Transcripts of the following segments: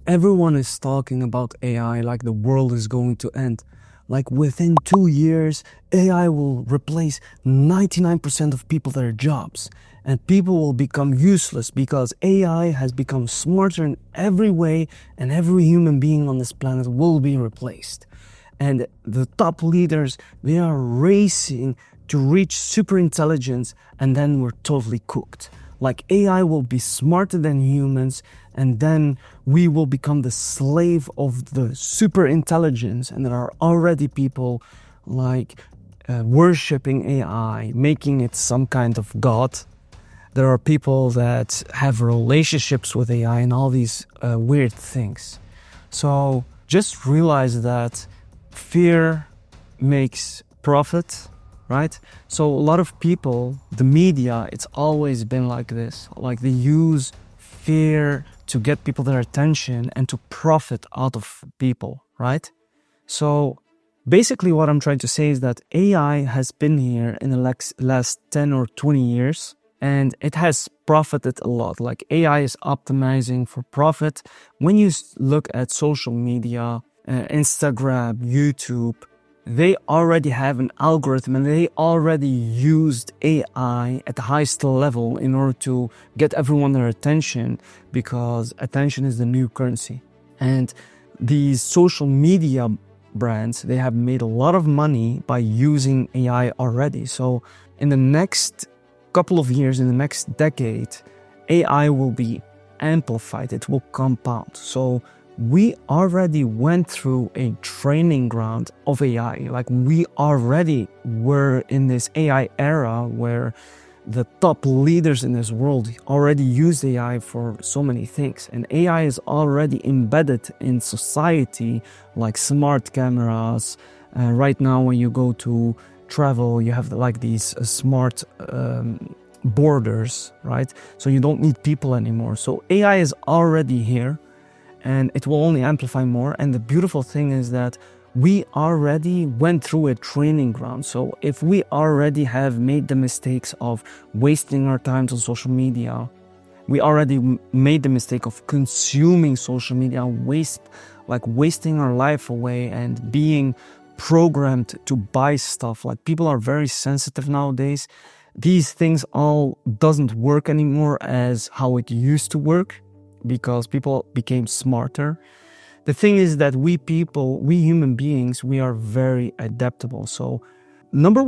Everyone is talking about AI like the world is going to end. Like within 2 years, AI will replace 99% of people their jobs. And people will become useless because AI has become smarter in every way, and every human being on this planet will be replaced. And the top leaders, they are racing to reach super intelligence, and then we're totally cooked. Like AI will be smarter than humans, and then we will become the slave of the super intelligence. And there are already people like worshipping AI, making it some kind of god. There are people that have relationships with AI and all these weird things. So just realize that fear makes profit, right? So a lot of people, the media, it's always been like this. Like they use fear to get people their attention and to profit out of people, right? So basically what I'm trying to say is that AI has been here in the last 10 or 20 years, and it has profited a lot. Like AI is optimizing for profit. When you look at social media, Instagram, YouTube, they already have an algorithm, and they already used AI at the highest level in order to get everyone their attention, because attention is the new currency. And these social media brands, they have made a lot of money by using AI already. So in the next couple of years, in the next decade, AI will be amplified, it will compound. So we already went through a training ground of AI. Like we already were in this AI era where the top leaders in this world already use AI for so many things. And AI is already embedded in society, like smart cameras. Right now, when you go to travel, you have like these smart borders, right? So you don't need people anymore. So AI is already here, and it will only amplify more. And the beautiful thing is that we already went through a training ground. So if we already have made the mistakes of wasting our time on social media, we already made the mistake of consuming social media, wasting our life away and being programmed to buy stuff. Like people are very sensitive nowadays. These things all doesn't work anymore as how it used to work, because people became smarter. The thing is that we human beings, we are very adaptable. So the number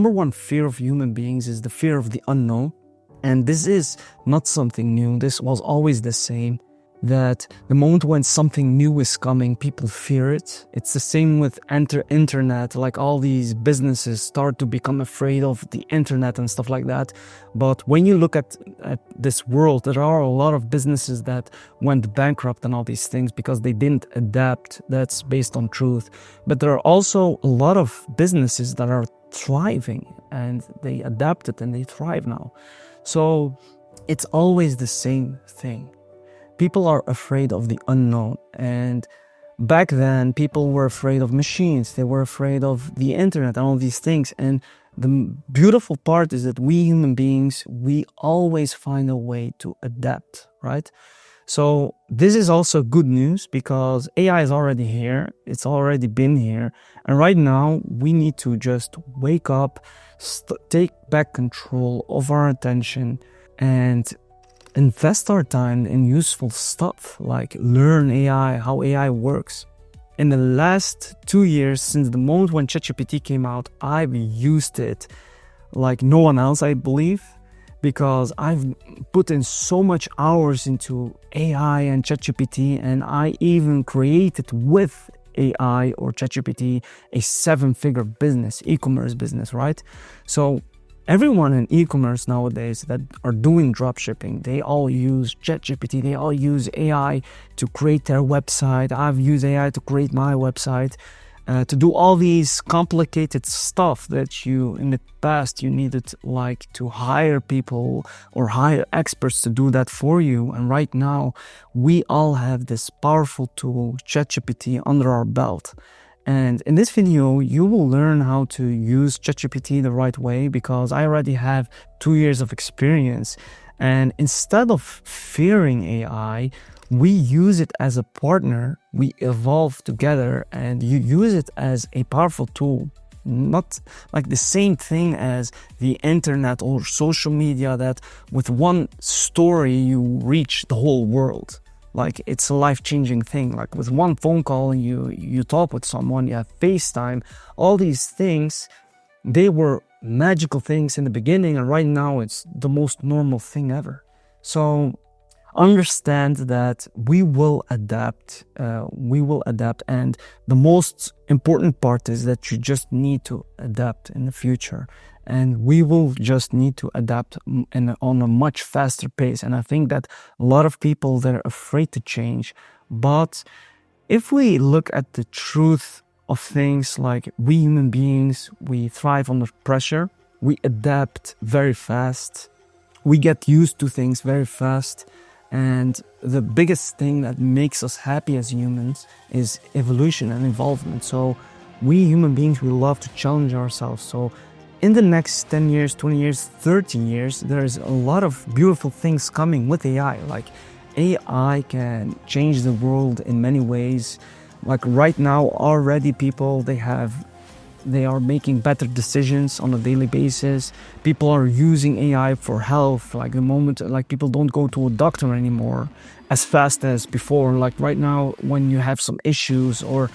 one fear of human beings is the fear of the unknown. And this is not something new. This was always the same, that the moment when something new is coming, people fear it. It's the same with internet. Like all these businesses start to become afraid of the internet and stuff like that. But when you look at this world, there are a lot of businesses that went bankrupt and all these things because they didn't adapt. That's based on truth. But there are also a lot of businesses that are thriving, and they adapted and they thrive now. So it's always the same thing. People are afraid of the unknown. And back then, people were afraid of machines. They were afraid of the internet and all these things. And the beautiful part is that we human beings, we always find a way to adapt, right? So this is also good news, because AI is already here. It's already been here. And right now, we need to just wake up, take back control of our attention, and invest our time in useful stuff, like learn AI, how AI works. In the last 2 years, since the moment when ChatGPT came out, I've used it like no one else, I believe, because I've put in so much hours into AI and ChatGPT, and I even created with AI or ChatGPT a 7-figure business, e-commerce business, right? So everyone in e-commerce nowadays that are doing dropshipping, they all use ChatGPT, they all use AI to create their website. I've used AI to create my website, to do all these complicated stuff that in the past you needed like to hire people or hire experts to do that for you. And right now we all have this powerful tool, ChatGPT, under our belt. And in this video, you will learn how to use ChatGPT the right way, because I already have 2 years of experience. And instead of fearing AI, we use it as a partner, we evolve together, and you use it as a powerful tool. Not like the same thing as the internet or social media that with one story you reach the whole world. Like it's a life-changing thing. Like with one phone call you talk with someone, you have FaceTime, all these things, they were magical things in the beginning, and right now it's the most normal thing ever. So understand that we will adapt, and the most important part is that you just need to adapt in the future, and we will just need to adapt on a much faster pace. And I think that a lot of people, they're afraid to change, but if we look at the truth of things, like we human beings, we thrive under pressure, we adapt very fast, we get used to things very fast. And the biggest thing that makes us happy as humans is evolution and involvement. So we human beings, we love to challenge ourselves. So in the next 10 years, 20 years, 30 years, there's a lot of beautiful things coming with AI. Like AI can change the world in many ways. Like right now, already people, they are making better decisions on a daily basis. People are using AI for health. Like the moment, like people don't go to a doctor anymore as fast as before. Like right now, when you have some issues or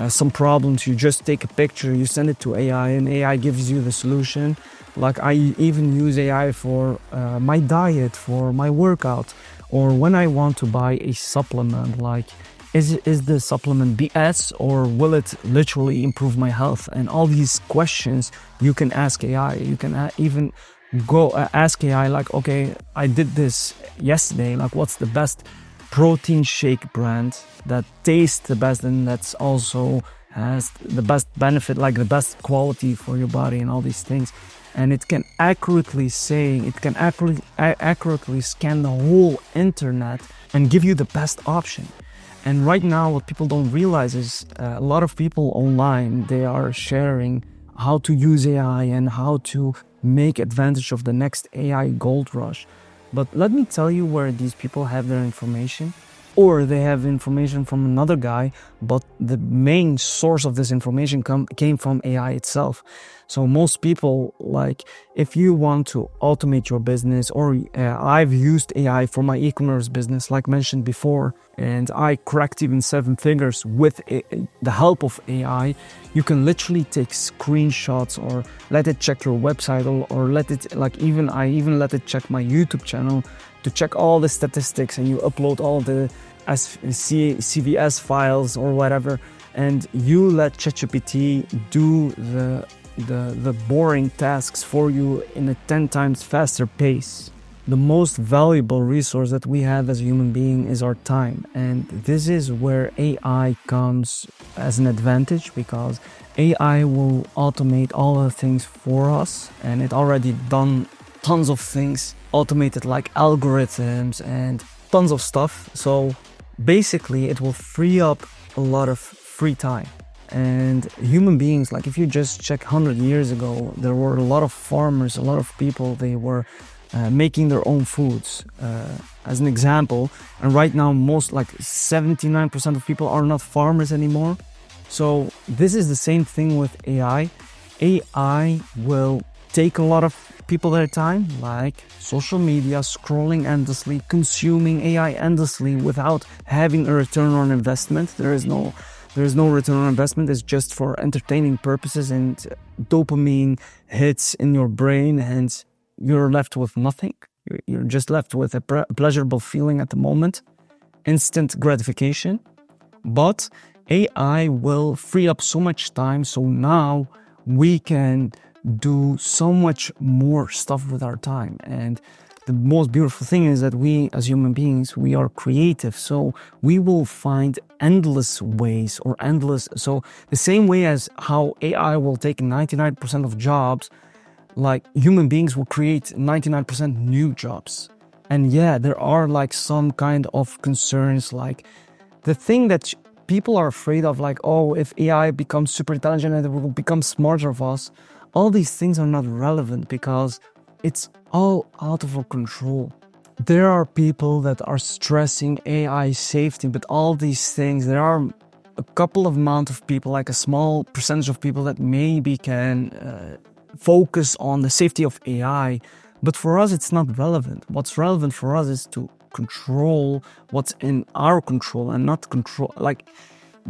some problems, you just take a picture, you send it to AI, and AI gives you the solution. Like I even use AI for my diet, for my workout, or when I want to buy a supplement, like is the supplement BS or will it literally improve my health? And all these questions you can ask AI. You can even go ask AI, like, okay, I did this yesterday, like what's the best protein shake brand that tastes the best and that's also has the best benefit, like the best quality for your body and all these things. And it can accurately accurately scan the whole internet and give you the best option. And right now, what people don't realize is a lot of people online, they are sharing how to use AI and how to make advantage of the next AI gold rush. But let me tell you where these people have their information, or they have information from another guy, but the main source of this information came from AI itself. So most people, like if you want to automate your business, or I've used AI for my e-commerce business, like mentioned before, and I cracked even 7 figures with the help of AI. You can literally take screenshots or let it check your website, or let it, like I even let it check my YouTube channel to check all the statistics, and you upload all the CVS files or whatever, and you let ChatGPT do the boring tasks for you in a 10 times faster pace. The most valuable resource that we have as a human being is our time, and this is where AI comes as an advantage, because AI will automate all the things for us, and it already done tons of things, automated like algorithms and tons of stuff. So basically it will free up a lot of free time. And human beings, like if you just check 100 years ago, there were a lot of farmers, a lot of people, they were making their own foods, as an example. And right now, most like 79% of people are not farmers anymore. So this is the same thing with AI. AI will take a lot of people their time, like social media, scrolling endlessly, consuming AI endlessly without having a return on investment. There is no return on investment. It's just for entertaining purposes, and dopamine hits in your brain, and you're left with nothing. You're just left with a pleasurable feeling at the moment, instant gratification. But AI will free up so much time, so now we can do so much more stuff with our time. And the most beautiful thing is that we as human beings, we are creative, so we will find endless ways, or endless, so the same way as how AI will take 99% of jobs, like human beings will create 99% new jobs. And yeah, there are like some kind of concerns, like the thing that people are afraid of, like, oh, if AI becomes super intelligent and it will become smarter of us, all these things are not relevant because it's all out of our control. there are people that are stressing AI safety, but all these things, there are a couple of amount of people, like a small percentage of people that maybe can focus on the safety of AI. But for us, it's not relevant. What's relevant for us is to control what's in our control and not control, like,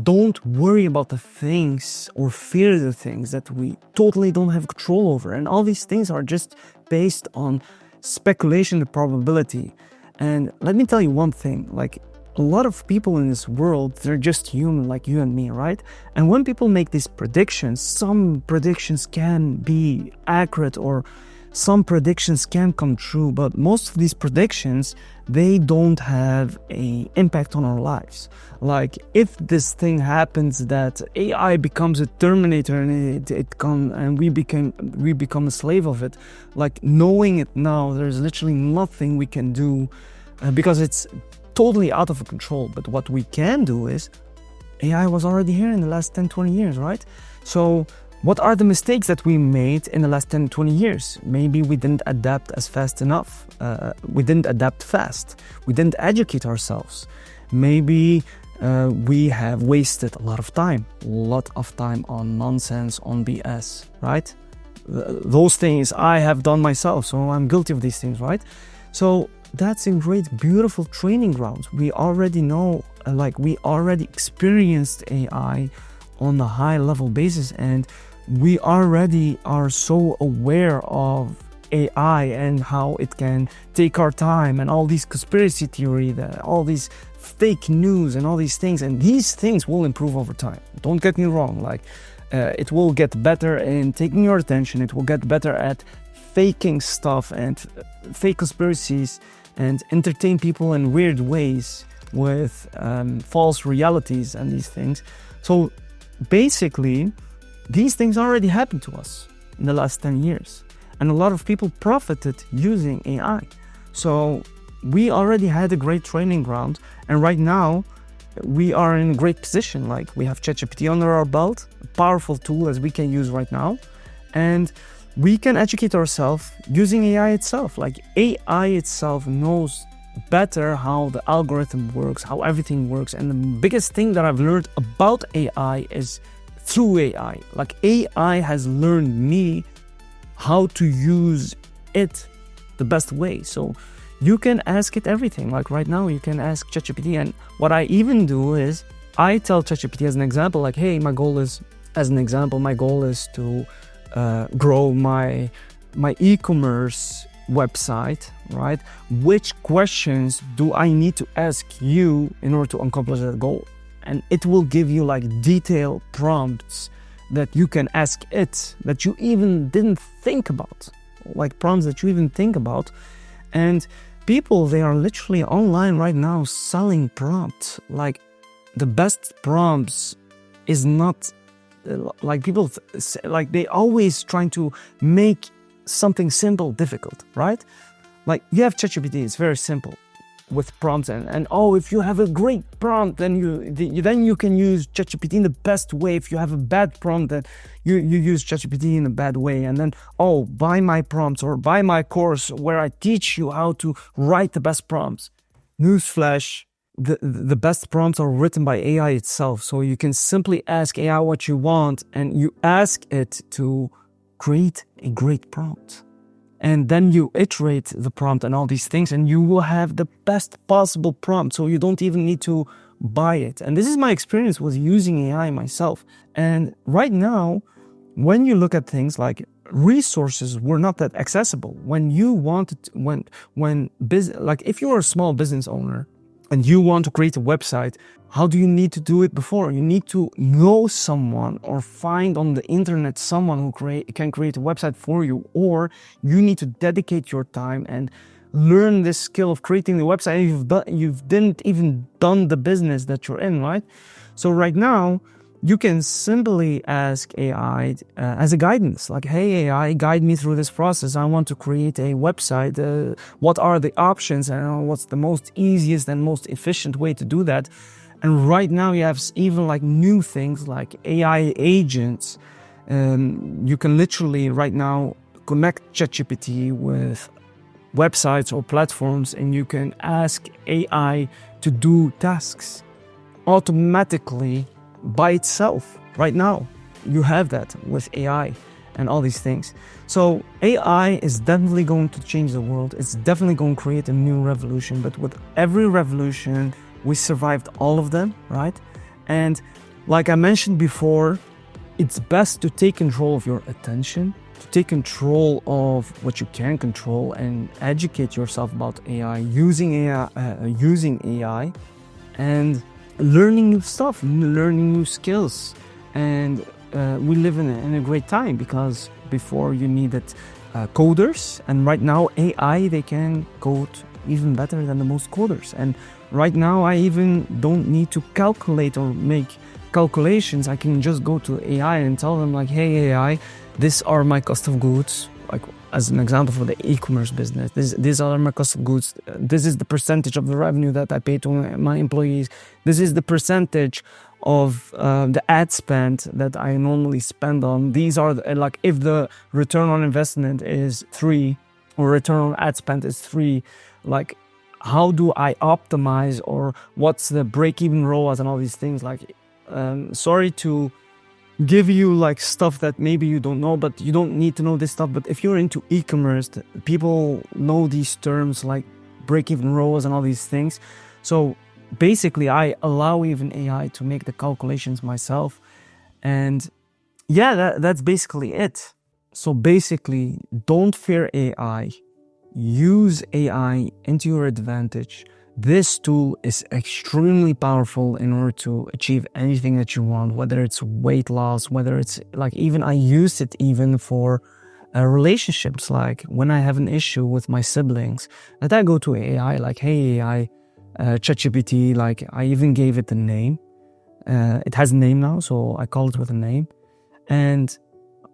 don't worry about the things or fear the things that we totally don't have control over. And all these things are just based on speculation and probability. And let me tell you one thing, like, a lot of people in this world, they're just human like you and me, right? And when people make these predictions, some predictions can be accurate or some predictions can come true, but most of these predictions, they don't have an impact on our lives. Like, if this thing happens that AI becomes a Terminator and we become a slave of it, like, knowing it now, there's literally nothing we can do because it's totally out of control. But what we can do is, AI was already here in the last 10-20 years, right? So what are the mistakes that we made in the last 10-20 years? Maybe we didn't adapt as fast enough. We didn't adapt fast. We didn't educate ourselves. Maybe we have wasted a lot of time on nonsense, on BS, right? Those things I have done myself, so I'm guilty of these things, right? So that's a great, beautiful training ground. We already know, we already experienced AI on a high level basis, and we already are so aware of AI and how it can take our time and all these conspiracy theory, all these fake news and all these things. And these things will improve over time. Don't get me wrong. It will get better in taking your attention. It will get better at faking stuff and fake conspiracies and entertain people in weird ways with false realities and these things. So basically, these things already happened to us in the last 10 years. And a lot of people profited using AI. So we already had a great training ground. And right now, we are in a great position. Like, we have ChatGPT under our belt, a powerful tool as we can use right now. And we can educate ourselves using AI itself. Like, AI itself knows better how the algorithm works, how everything works. And the biggest thing that I've learned about AI is through AI. Like, AI has learned me how to use it the best way. So you can ask it everything. Like, right now you can ask ChatGPT, and what I even do is I tell ChatGPT as an example, like, hey, my goal is to grow my e-commerce website, right? Which questions do I need to ask you in order to accomplish that goal? And it will give you like detailed prompts that you can ask it that you even didn't think about, like prompts that you even think about. And people, they are literally online right now selling prompts. Like, the best prompts is not like people like they always trying to make something simple difficult, right? Like, you have ChatGPT, it's very simple with prompts, and oh, if you have a great prompt, then you can use ChatGPT in the best way. If you have a bad prompt, then you use ChatGPT in a bad way. And then, oh, buy my prompts or buy my course where I teach you how to write the best prompts. Newsflash, the best prompts are written by AI itself. So you can simply ask AI what you want, and you ask it to create a great prompt. And then you iterate the prompt and all these things, and you will have the best possible prompt. So you don't even need to buy it. And this is my experience with using AI myself. And right now, when you look at things like resources were not that accessible. When you wanted, like if you're a small business owner and you want to create a website, how do you need to do it before? You need to know someone or find on the internet someone who can create a website for you, or you need to dedicate your time and learn this skill of creating the website. You didn't even done the business that you're in, right? So right now, you can simply ask AI as a guidance, like, hey, AI, guide me through this process. I want to create a website. What are the options and what's the most easiest and most efficient way to do that? And right now you have even like new things like AI agents. You can literally right now connect ChatGPT with websites or platforms, and you can ask AI to do tasks automatically by itself. Right now, you have that with AI and all these things. So AI is definitely going to change the world. It's definitely going to create a new revolution. But with every revolution, we survived all of them, right? And like I mentioned before, it's best to take control of your attention, to take control of what you can control, and educate yourself about AI, using AI, and learning new stuff, learning new skills. And we live in a great time, because before you needed coders, and right now AI, they can code even better than the most coders. And right now I even don't need to calculate or make calculations. I can just go to AI and tell them like, hey AI, these are my cost of goods, like as an example for the e-commerce business, these are my cost of goods, this is the percentage of the revenue that I pay to my employees, this is the percentage of the ad spend that I normally spend on. These are like, if the return on investment is 3 or return on ad spend is 3, like how do I optimize, or what's the break-even ROAS and all these things. Like sorry to give you like stuff that maybe you don't know, but you don't need to know this stuff. But if you're into e-commerce, people know these terms like break-even ROAS and all these things. So basically I allow even AI to make the calculations myself. And yeah, that's basically it. So basically, don't fear AI. Use AI into your advantage. This tool is extremely powerful in order to achieve anything that you want, whether it's weight loss, whether it's like, even I use it even for relationships. Like when I have an issue with my siblings, that I go to AI, like, hey AI, ChatGPT, like I even gave it a name. It has a name now, so I call it with a name. And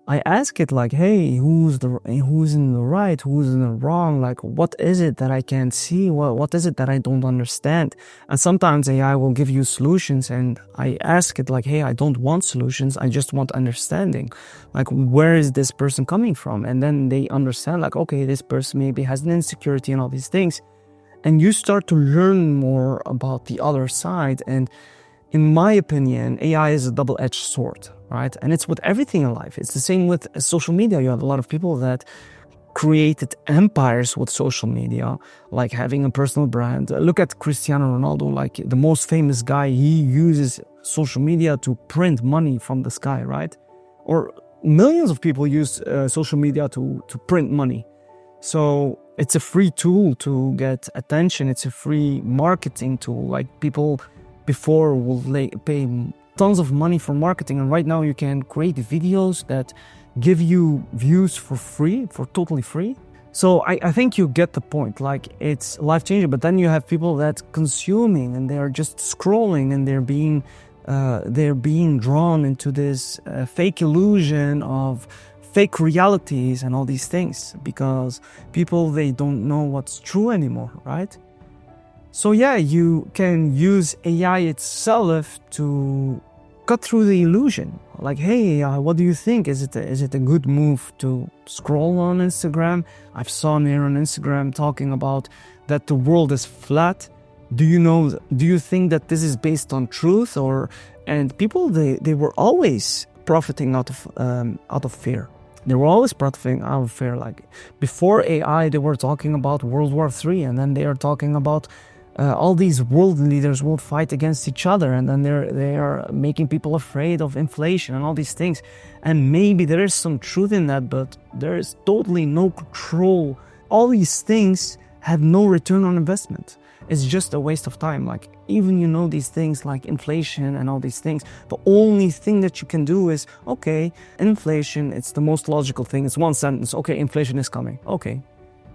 I ask it like, hey, who's in the right, who's in the wrong? Like, what is it that I can't see? What is it that I don't understand? And sometimes AI will give you solutions, and I ask it like, hey, I don't want solutions, I just want understanding. Like, where is this person coming from? And then they understand like, okay, this person maybe has an insecurity and all these things. And you start to learn more about the other side. And in my opinion, AI is a double-edged sword, right? And it's with everything in life. It's the same with social media. You have a lot of people that created empires with social media, like having a personal brand. Look at Cristiano Ronaldo, like the most famous guy. He uses social media to print money from the sky, right? Or millions of people use social media to print money. So it's a free tool to get attention. It's a free marketing tool. Like people before will pay tons of money for marketing, and right now you can create videos that give you views for free, for totally free. So I think you get the point. Like, it's life-changing. But then you have people that consuming, and they're just scrolling, and they're being drawn into this fake illusion of fake realities and all these things, because people, they don't know what's true anymore, right? So yeah, you can use AI itself to cut through the illusion. Like, hey AI, what do you think? Is it a good move to scroll on Instagram? I've seen here on Instagram talking about that the world is flat. Do you think that this is based on truth? And people, they were always profiting out of fear. They were always profiting out of fear. Like before AI, they were talking about World War III, and then they are talking about all these world leaders will fight against each other, and then they are making people afraid of inflation and all these things. And maybe there is some truth in that, but there is totally no control. All these things have no return on investment. It's just a waste of time. Like, even these things like inflation and all these things, the only thing that you can do is, okay, inflation, it's the most logical thing. It's one sentence. Okay, inflation is coming. Okay.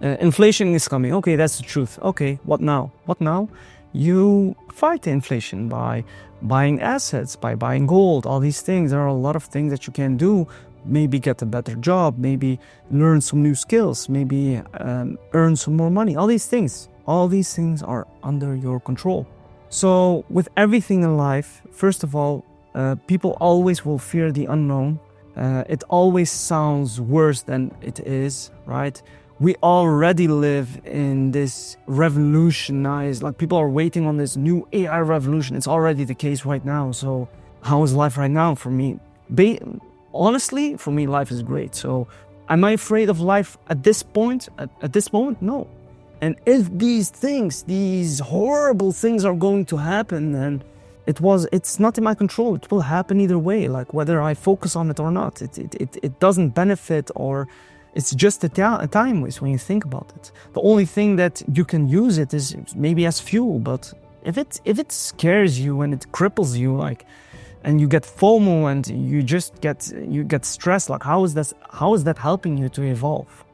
Inflation is coming. Okay, that's the truth. Okay, what now? What now? You fight inflation by buying assets, by buying gold, all these things. There are a lot of things that you can do. Maybe get a better job, maybe learn some new skills, maybe earn some more money. All these things are under your control. So with everything in life, first of all, people always will fear the unknown. It always sounds worse than it is, right? We already live in this revolutionized, like people are waiting on this new AI revolution. It's already the case right now. So how is life right now for me? Honestly, for me, life is great. So am I afraid of life at this point? At this moment? No. And if these things, these horrible things are going to happen, then it's not in my control. It will happen either way, like whether I focus on it or not. It doesn't benefit, or it's just a time waste when you think about it. The only thing that you can use it is maybe as fuel, but if it scares you and it cripples you, like, and you get FOMO and you get stressed, like how is that helping you to evolve?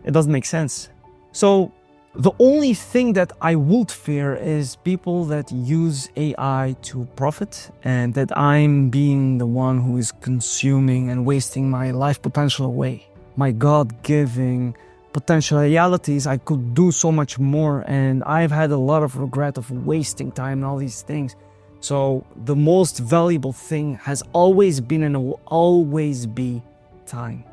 It doesn't make sense. So the only thing that I would fear is people that use AI to profit, and that I'm being the one who is consuming and wasting my life potential away. My God-given potentialities, I could do so much more, and I've had a lot of regret of wasting time and all these things. So the most valuable thing has always been and will always be time.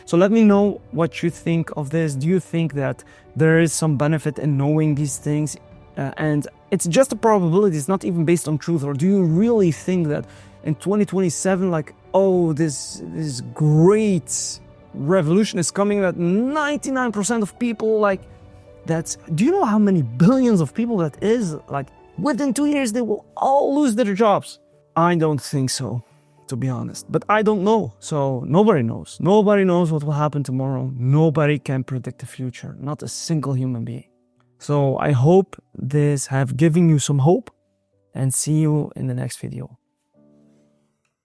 So let me know what you think of this. Do you think that there is some benefit in knowing these things? And it's just a probability, it's not even based on truth? Or do you really think that in 2027, like, oh, this great revolution is coming, that 99% of people, like, do you know how many billions of people that is? Like, within 2 years, they will all lose their jobs. I don't think so, to be honest. But I don't know. So nobody knows. Nobody knows what will happen tomorrow. Nobody can predict the future. Not a single human being. So I hope this have given you some hope, and see you in the next video.